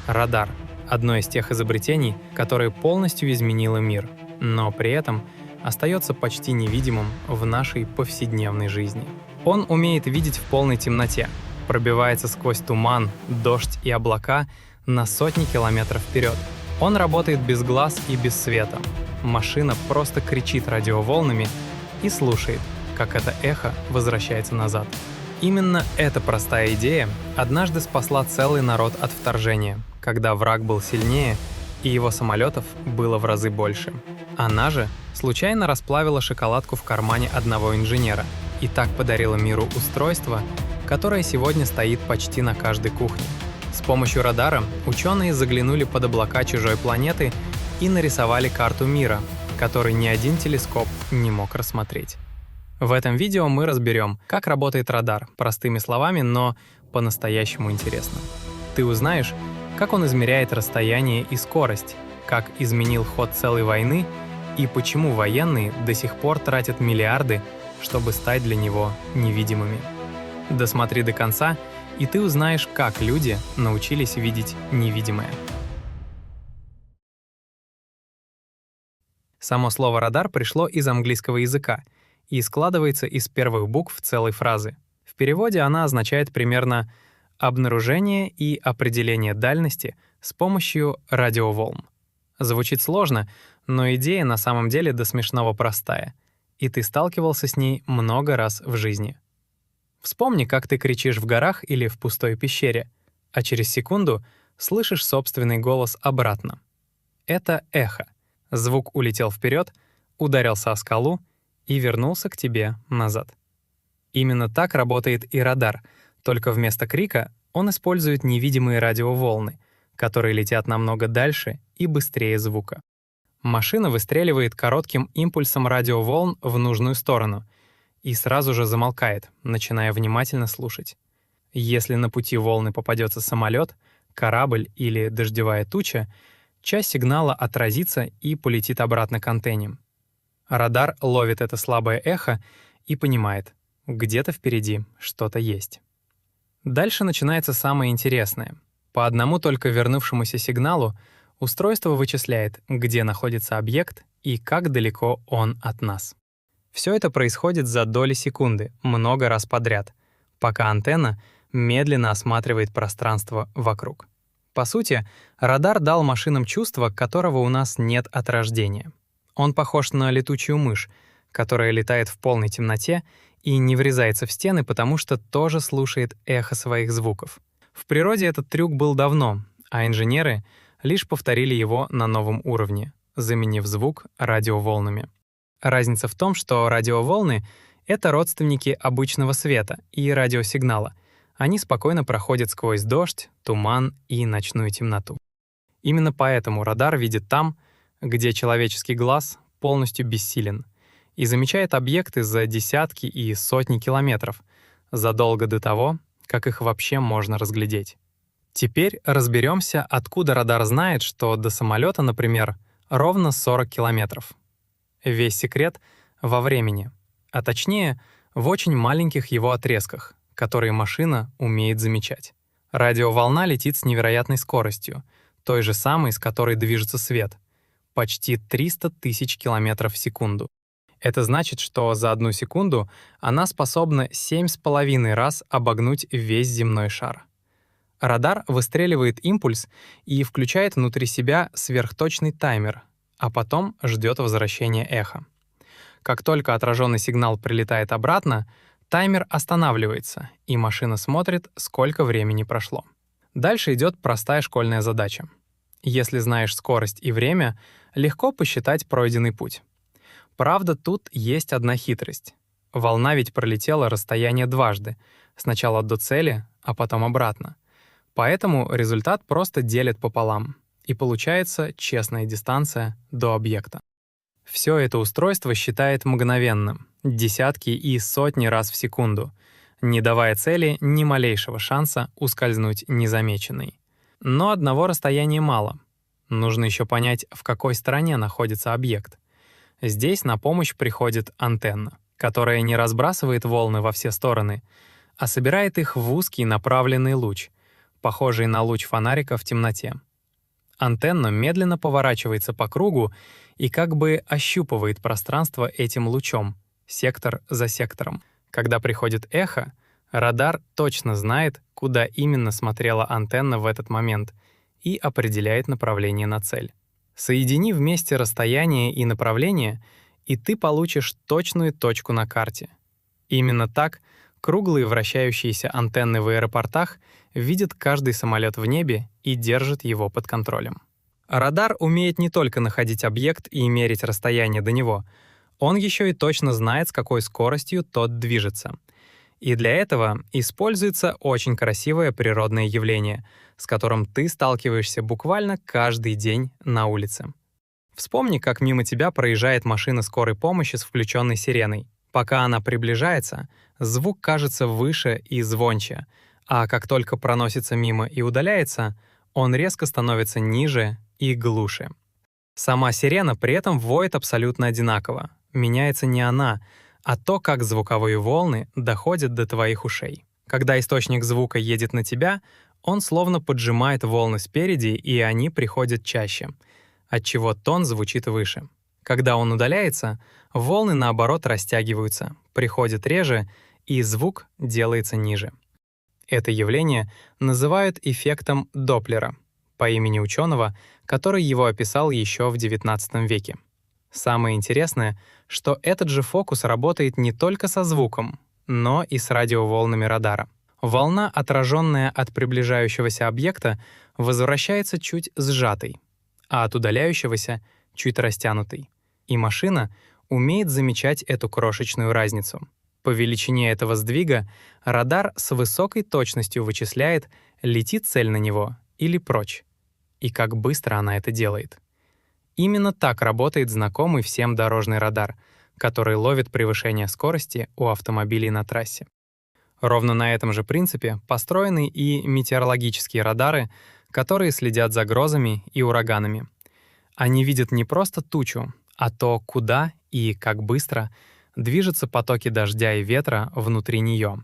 Радар — одно из тех изобретений, которое полностью изменило мир, но при этом остается почти невидимым в нашей повседневной жизни. Он умеет видеть в полной темноте, пробивается сквозь туман, дождь и облака на сотни километров вперед. Он работает без глаз и без света. Машина просто кричит радиоволнами и слушает, как это эхо возвращается назад. Именно эта простая идея однажды спасла целый народ от вторжения, когда враг был сильнее и его самолетов было в разы больше. Она же случайно расплавила шоколадку в кармане одного инженера и так подарила миру устройство, которое сегодня стоит почти на каждой кухне. С помощью радара ученые заглянули под облака чужой планеты и нарисовали карту мира, который ни один телескоп не мог рассмотреть. В этом видео мы разберем, как работает радар, простыми словами, но по-настоящему интересно. Ты узнаешь, как он измеряет расстояние и скорость, как изменил ход целой войны и почему военные до сих пор тратят миллиарды, чтобы стать для него невидимыми. Досмотри до конца, и ты узнаешь, как люди научились видеть невидимое. Само слово «радар» пришло из английского языка и складывается из первых букв целой фразы. В переводе она означает примерно «обнаружение и определение дальности с помощью радиоволн». Звучит сложно, но идея на самом деле до смешного простая, и ты сталкивался с ней много раз в жизни. Вспомни, как ты кричишь в горах или в пустой пещере, а через секунду слышишь собственный голос обратно. Это эхо. Звук улетел вперед, ударился о скалу и вернулся к тебе назад. Именно так работает и радар, только вместо крика он использует невидимые радиоволны, которые летят намного дальше и быстрее звука. Машина выстреливает коротким импульсом радиоволн в нужную сторону и сразу же замолкает, начиная внимательно слушать. Если на пути волны попадется самолет, корабль или дождевая туча, часть сигнала отразится и полетит обратно к антенне. Радар ловит это слабое эхо и понимает, где-то впереди что-то есть. Дальше начинается самое интересное. По одному только вернувшемуся сигналу устройство вычисляет, где находится объект и как далеко он от нас. Все это происходит за доли секунды, много раз подряд, пока антенна медленно осматривает пространство вокруг. По сути, радар дал машинам чувство, которого у нас нет от рождения. Он похож на летучую мышь, которая летает в полной темноте и не врезается в стены, потому что тоже слушает эхо своих звуков. В природе этот трюк был давно, а инженеры лишь повторили его на новом уровне, заменив звук радиоволнами. Разница в том, что радиоволны — это родственники обычного света и радиосигнала. Они спокойно проходят сквозь дождь, туман и ночную темноту. Именно поэтому радар видит там, где человеческий глаз полностью бессилен, и замечает объекты за десятки и сотни километров, задолго до того, как их вообще можно разглядеть. Теперь разберемся, откуда радар знает, что до самолета, например, ровно 40 километров. Весь секрет во времени, а точнее, в очень маленьких его отрезках, которые машина умеет замечать. Радиоволна летит с невероятной скоростью, той же самой, с которой движется свет, почти 300 тысяч километров в секунду. Это значит, что за 1 секунду она способна 7,5 раз обогнуть весь земной шар. Радар выстреливает импульс и включает внутри себя сверхточный таймер, а потом ждет возвращения эха. Как только отраженный сигнал прилетает обратно, таймер останавливается, и машина смотрит, сколько времени прошло. Дальше идет простая школьная задача. Если знаешь скорость и время, легко посчитать пройденный путь. Правда, тут есть одна хитрость. Волна ведь пролетела расстояние дважды, сначала до цели, а потом обратно. Поэтому результат просто делят пополам, и получается честная дистанция до объекта. Все это устройство считает мгновенным, десятки и сотни раз в секунду, не давая цели ни малейшего шанса ускользнуть незамеченной. Но одного расстояния мало. Нужно еще понять, в какой стороне находится объект. Здесь на помощь приходит антенна, которая не разбрасывает волны во все стороны, а собирает их в узкий направленный луч, похожий на луч фонарика в темноте. Антенна медленно поворачивается по кругу и как бы ощупывает пространство этим лучом, сектор за сектором. Когда приходит эхо, радар точно знает, куда именно смотрела антенна в этот момент и определяет направление на цель. Соедини вместе расстояние и направление, и ты получишь точную точку на карте. Именно так круглые вращающиеся антенны в аэропортах видят каждый самолет в небе и держат его под контролем. Радар умеет не только находить объект и мерить расстояние до него, он еще и точно знает, с какой скоростью тот движется. И для этого используется очень красивое природное явление, с которым ты сталкиваешься буквально каждый день на улице. Вспомни, как мимо тебя проезжает машина скорой помощи с включенной сиреной. Пока она приближается, звук кажется выше и звонче, а как только проносится мимо и удаляется, он резко становится ниже и глуше. Сама сирена при этом воет абсолютно одинаково. Меняется не она, а то, как звуковые волны доходят до твоих ушей. Когда источник звука едет на тебя, он словно поджимает волны спереди, и они приходят чаще, отчего тон звучит выше. Когда он удаляется, волны, наоборот, растягиваются, приходят реже, и звук делается ниже. Это явление называют эффектом Доплера, по имени ученого, который его описал еще в XIX веке. Самое интересное, что этот же фокус работает не только со звуком, но и с радиоволнами радара. Волна, отраженная от приближающегося объекта, возвращается чуть сжатой, а от удаляющегося — чуть растянутой. И машина умеет замечать эту крошечную разницу. По величине этого сдвига радар с высокой точностью вычисляет, летит цель на него или прочь, и как быстро она это делает. Именно так работает знакомый всем дорожный радар, который ловит превышение скорости у автомобилей на трассе. Ровно на этом же принципе построены и метеорологические радары, которые следят за грозами и ураганами. Они видят не просто тучу, а то, куда и как быстро движутся потоки дождя и ветра внутри нее.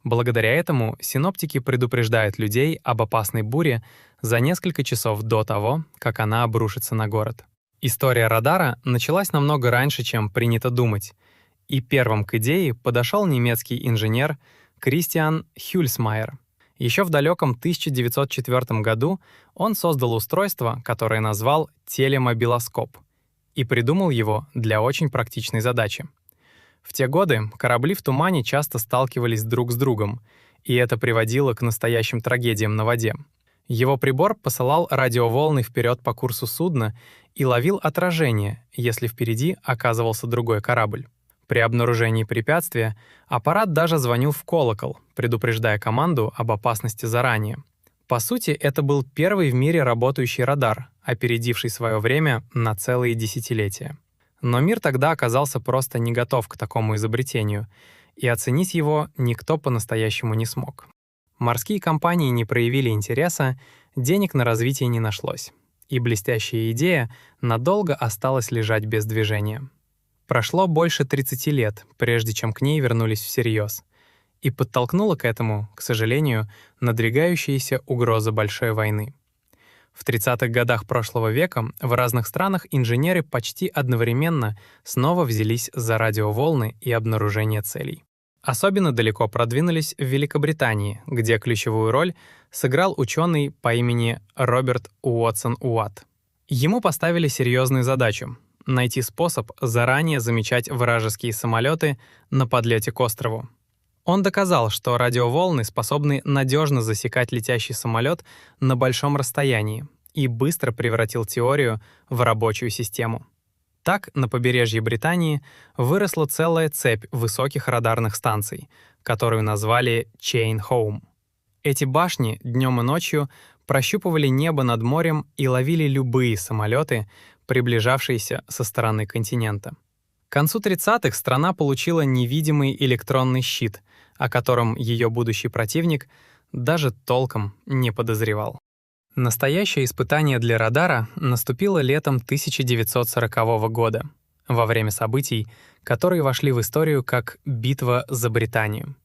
Благодаря этому синоптики предупреждают людей об опасной буре за несколько часов до того, как она обрушится на город. История радара началась намного раньше, чем принято думать, и первым к идее подошел немецкий инженер Кристиан Хюльсмайер. Еще в далеком 1904 году он создал устройство, которое назвал телемобилоскоп, и придумал его для очень практичной задачи. В те годы корабли в тумане часто сталкивались друг с другом, и это приводило к настоящим трагедиям на воде. Его прибор посылал радиоволны вперед по курсу судна и ловил отражение, если впереди оказывался другой корабль. При обнаружении препятствия аппарат даже звонил в колокол, предупреждая команду об опасности заранее. По сути, это был первый в мире работающий радар, опередивший свое время на целые десятилетия. Но мир тогда оказался просто не готов к такому изобретению, и оценить его никто по-настоящему не смог. Морские компании не проявили интереса, денег на развитие не нашлось, и блестящая идея надолго осталась лежать без движения. Прошло больше 30 лет, прежде чем к ней вернулись всерьез, и подтолкнула к этому, к сожалению, надвигающаяся угроза большой войны. В 30-х годах прошлого века в разных странах инженеры почти одновременно снова взялись за радиоволны и обнаружение целей. Особенно далеко продвинулись в Великобритании, где ключевую роль сыграл ученый по имени Роберт Уотсон-Уатт. Ему поставили серьезную задачу — найти способ заранее замечать вражеские самолеты на подлете к острову. Он доказал, что радиоволны способны надежно засекать летящий самолет на большом расстоянии, и быстро превратил теорию в рабочую систему. Так, на побережье Британии выросла целая цепь высоких радарных станций, которую назвали Chain Home. Эти башни днем и ночью прощупывали небо над морем и ловили любые самолеты, приближавшиеся со стороны континента. К концу 30-х страна получила невидимый электронный щит, о котором ее будущий противник даже толком не подозревал. Настоящее испытание для радара наступило летом 1940 года, во время событий, которые вошли в историю как «Битва за Британию».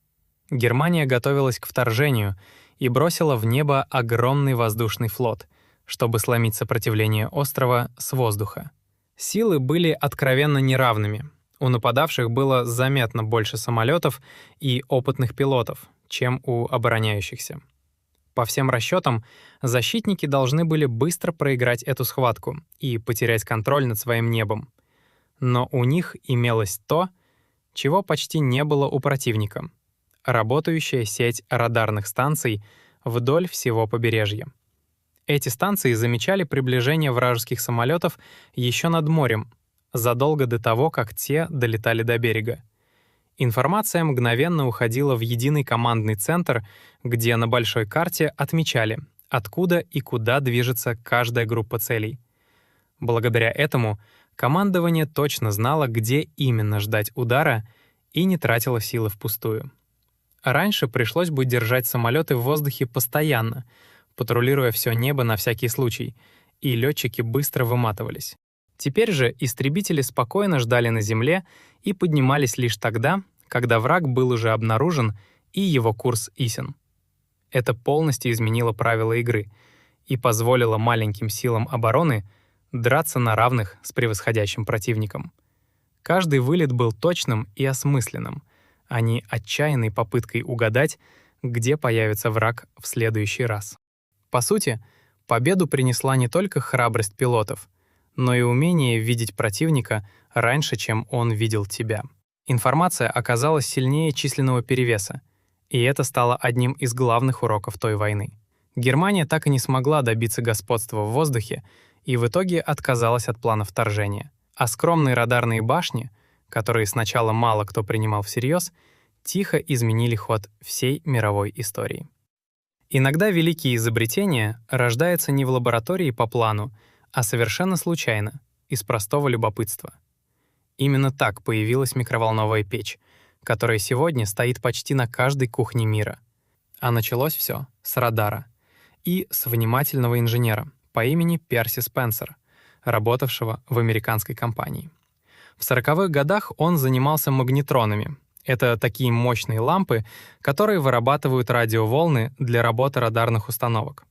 Германия готовилась к вторжению, и бросила в небо огромный воздушный флот, чтобы сломить сопротивление острова с воздуха. Силы были откровенно неравными. У нападавших было заметно больше самолетов и опытных пилотов, чем у обороняющихся. По всем расчетам, защитники должны были быстро проиграть эту схватку и потерять контроль над своим небом. Но у них имелось то, чего почти не было у противника — работающая сеть радарных станций вдоль всего побережья. Эти станции замечали приближение вражеских самолетов еще над морем, задолго до того, как те долетали до берега. Информация мгновенно уходила в единый командный центр, где на большой карте отмечали, откуда и куда движется каждая группа целей. Благодаря этому командование точно знало, где именно ждать удара, и не тратило силы впустую. Раньше пришлось бы держать самолеты в воздухе постоянно, патрулируя все небо на всякий случай, и летчики быстро выматывались. Теперь же истребители спокойно ждали на земле и поднимались лишь тогда, когда враг был уже обнаружен и его курс истин. Это полностью изменило правила игры и позволило маленьким силам обороны драться на равных с превосходящим противником. Каждый вылет был точным и осмысленным, а не отчаянной попыткой угадать, где появится враг в следующий раз. По сути, победу принесла не только храбрость пилотов, но и умение видеть противника раньше, чем он видел тебя. Информация оказалась сильнее численного перевеса, и это стало одним из главных уроков той войны. Германия так и не смогла добиться господства в воздухе и в итоге отказалась от плана вторжения. А скромные радарные башни, которые сначала мало кто принимал всерьез, тихо изменили ход всей мировой истории. Иногда великие изобретения рождаются не в лаборатории по плану, а совершенно случайно, из простого любопытства. Именно так появилась микроволновая печь, которая сегодня стоит почти на каждой кухне мира. А началось все с радара и с внимательного инженера по имени Перси Спенсер, работавшего в американской компании. В 40-х годах он занимался магнетронами. Это такие мощные лампы, которые вырабатывают радиоволны для работы радарных установок.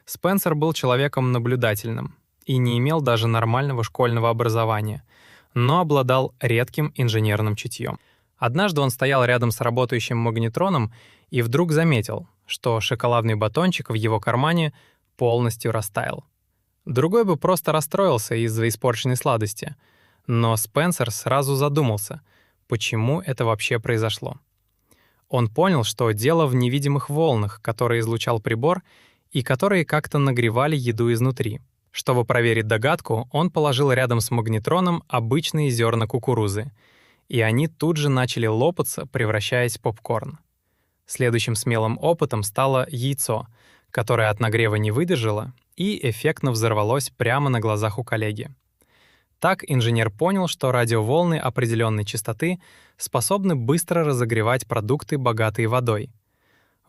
Спенсер был человеком наблюдательным и не имел даже нормального школьного образования, но обладал редким инженерным чутьем. Однажды он стоял рядом с работающим магнетроном и вдруг заметил, что шоколадный батончик в его кармане полностью растаял. Другой бы просто расстроился из-за испорченной сладости, но Спенсер сразу задумался, почему это вообще произошло. Он понял, что дело в невидимых волнах, которые излучал прибор и которые как-то нагревали еду изнутри. Чтобы проверить догадку, он положил рядом с магнетроном обычные зерна кукурузы, и они тут же начали лопаться, превращаясь в попкорн. Следующим смелым опытом стало яйцо, которое от нагрева не выдержало и эффектно взорвалось прямо на глазах у коллеги. Так инженер понял, что радиоволны определенной частоты способны быстро разогревать продукты, богатые водой.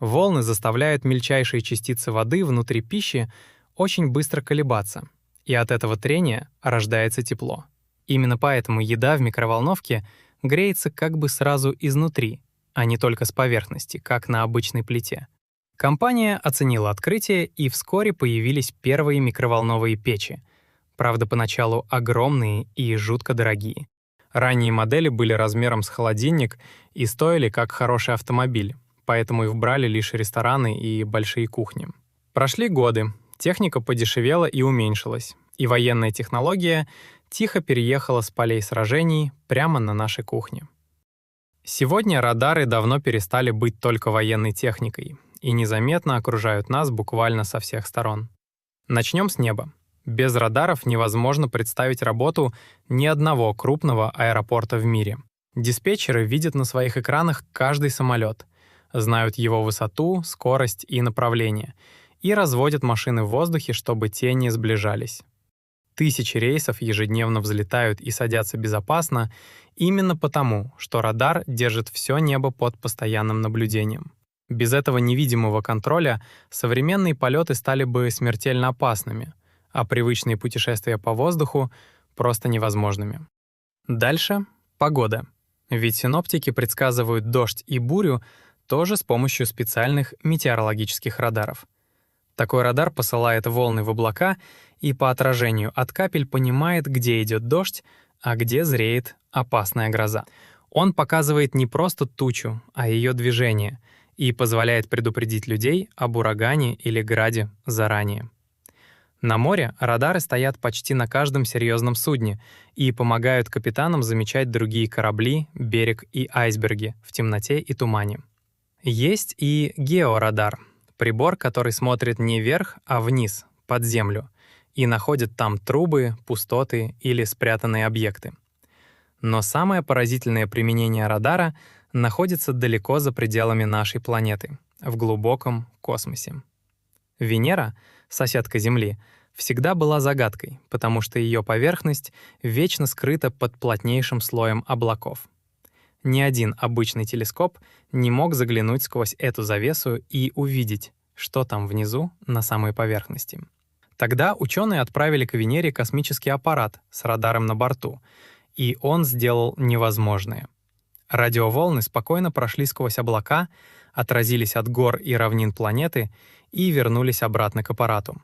Волны заставляют мельчайшие частицы воды внутри пищи очень быстро колебаться, и от этого трения рождается тепло. Именно поэтому еда в микроволновке греется как бы сразу изнутри, а не только с поверхности, как на обычной плите. Компания оценила открытие, и вскоре появились первые микроволновые печи, правда, поначалу огромные и жутко дорогие. Ранние модели были размером с холодильник и стоили как хороший автомобиль, поэтому их брали лишь рестораны и большие кухни. Прошли годы, техника подешевела и уменьшилась, и военная технология тихо переехала с полей сражений прямо на наши кухни. Сегодня радары давно перестали быть только военной техникой и незаметно окружают нас буквально со всех сторон. Начнем с неба. Без радаров невозможно представить работу ни одного крупного аэропорта в мире. Диспетчеры видят на своих экранах каждый самолет, знают его высоту, скорость и направление, и разводят машины в воздухе, чтобы те не сближались. Тысячи рейсов ежедневно взлетают и садятся безопасно именно потому, что радар держит все небо под постоянным наблюдением. Без этого невидимого контроля современные полеты стали бы смертельно опасными, а привычные путешествия по воздуху просто невозможными. Дальше — погода. Ведь синоптики предсказывают дождь и бурю тоже с помощью специальных метеорологических радаров. Такой радар посылает волны в облака и по отражению от капель понимает, где идет дождь, а где зреет опасная гроза. Он показывает не просто тучу, а ее движение и позволяет предупредить людей об урагане или граде заранее. На море радары стоят почти на каждом серьезном судне и помогают капитанам замечать другие корабли, берег и айсберги в темноте и тумане. Есть и георадар — прибор, который смотрит не вверх, а вниз, под землю, и находит там трубы, пустоты или спрятанные объекты. Но самое поразительное применение радара находится далеко за пределами нашей планеты, в глубоком космосе. Венера, соседка Земли, всегда была загадкой, потому что ее поверхность вечно скрыта под плотнейшим слоем облаков. Ни один обычный телескоп не мог заглянуть сквозь эту завесу и увидеть, что там внизу, на самой поверхности. Тогда ученые отправили к Венере космический аппарат с радаром на борту, и он сделал невозможное. Радиоволны спокойно прошли сквозь облака, отразились от гор и равнин планеты и вернулись обратно к аппарату.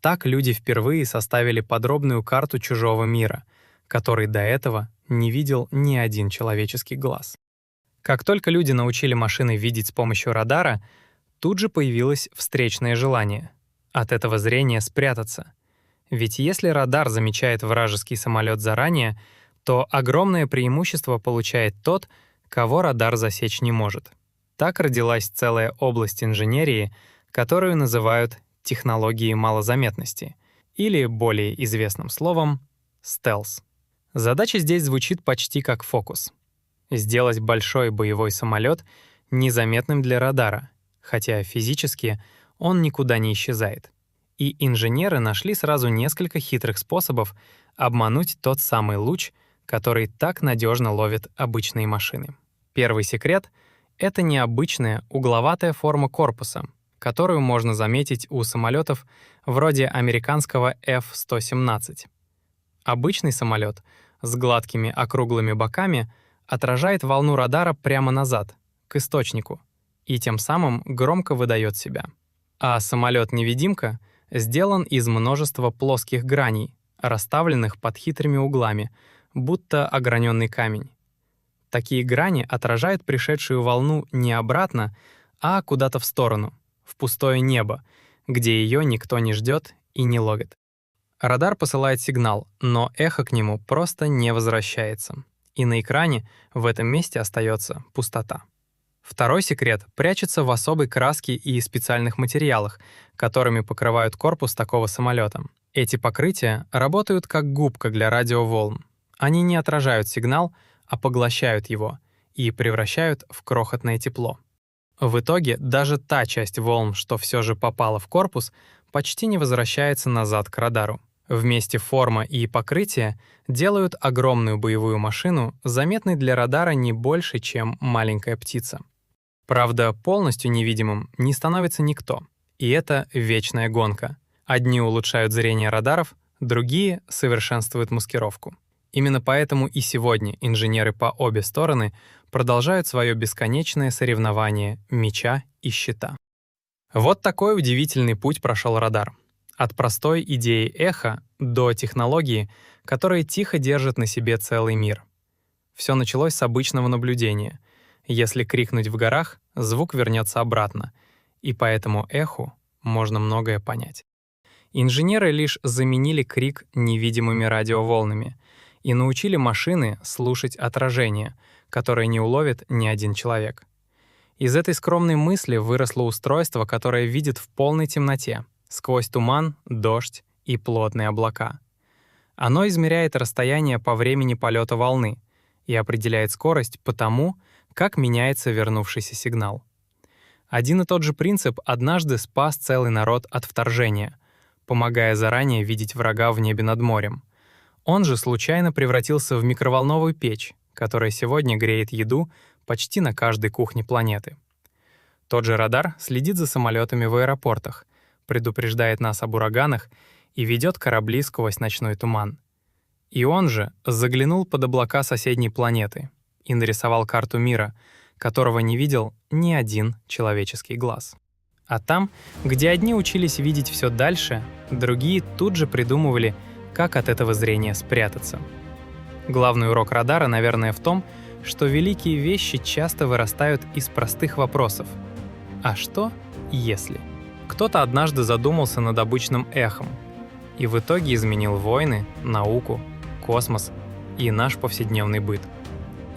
Так люди впервые составили подробную карту чужого мира, который до этого не видел ни один человеческий глаз. Как только люди научили машины видеть с помощью радара, тут же появилось встречное желание — от этого зрения спрятаться. Ведь если радар замечает вражеский самолет заранее, то огромное преимущество получает тот, кого радар засечь не может. Так родилась целая область инженерии, которую называют технологией малозаметности, или, более известным словом, стелс. Задача здесь звучит почти как фокус. Сделать большой боевой самолет незаметным для радара, хотя физически он никуда не исчезает. И инженеры нашли сразу несколько хитрых способов обмануть тот самый луч, который так надежно ловит обычные машины. Первый секрет — это необычная угловатая форма корпуса, которую можно заметить у самолетов вроде американского F-117. Обычный самолет с гладкими округлыми боками отражает волну радара прямо назад, к источнику, и тем самым громко выдает себя. А самолет-невидимка сделан из множества плоских граней, расставленных под хитрыми углами, будто ограненный камень. Такие грани отражают пришедшую волну не обратно, а куда-то в сторону, в пустое небо, где ее никто не ждет и не ловит. Радар посылает сигнал, но эхо к нему просто не возвращается, и на экране в этом месте остается пустота. Второй секрет прячется в особой краске и специальных материалах, которыми покрывают корпус такого самолета. Эти покрытия работают как губка для радиоволн. Они не отражают сигнал, а поглощают его и превращают в крохотное тепло. В итоге даже та часть волн, что все же попала в корпус, почти не возвращается назад к радару. Вместе форма и покрытие делают огромную боевую машину заметной для радара не больше, чем маленькая птица. Правда, полностью невидимым не становится никто, и это вечная гонка. Одни улучшают зрение радаров, другие совершенствуют маскировку. Именно поэтому и сегодня инженеры по обе стороны продолжают свое бесконечное соревнование меча и щита. Вот такой удивительный путь прошел радар. От простой идеи эха до технологии, которая тихо держит на себе целый мир. Все началось с обычного наблюдения. Если крикнуть в горах, звук вернется обратно, и по этому эху можно многое понять. Инженеры лишь заменили крик невидимыми радиоволнами и научили машины слушать отражение, которое не уловит ни один человек. Из этой скромной мысли выросло устройство, которое видит в полной темноте, сквозь туман, дождь и плотные облака. Оно измеряет расстояние по времени полета волны и определяет скорость по тому, как меняется вернувшийся сигнал. Один и тот же принцип однажды спас целый народ от вторжения, помогая заранее видеть врага в небе над морем. Он же случайно превратился в микроволновую печь, которая сегодня греет еду почти на каждой кухне планеты. Тот же радар следит за самолетами в аэропортах, предупреждает нас об ураганах и ведет корабли сквозь ночной туман. И он же заглянул под облака соседней планеты и нарисовал карту мира, которого не видел ни один человеческий глаз. А там, где одни учились видеть все дальше, другие тут же придумывали, как от этого зрения спрятаться. Главный урок радара, наверное, в том, что великие вещи часто вырастают из простых вопросов. А что, если? Кто-то однажды задумался над обычным эхом и в итоге изменил войны, науку, космос и наш повседневный быт.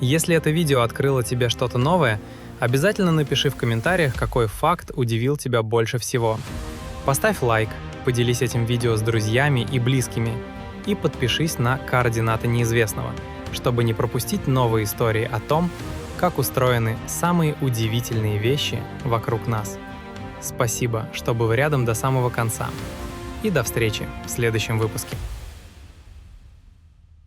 Если это видео открыло тебе что-то новое, обязательно напиши в комментариях, какой факт удивил тебя больше всего. Поставь лайк, поделись этим видео с друзьями и близкими и подпишись на «Координаты неизвестного», чтобы не пропустить новые истории о том, как устроены самые удивительные вещи вокруг нас. Спасибо, что был рядом до самого конца. И до встречи в следующем выпуске.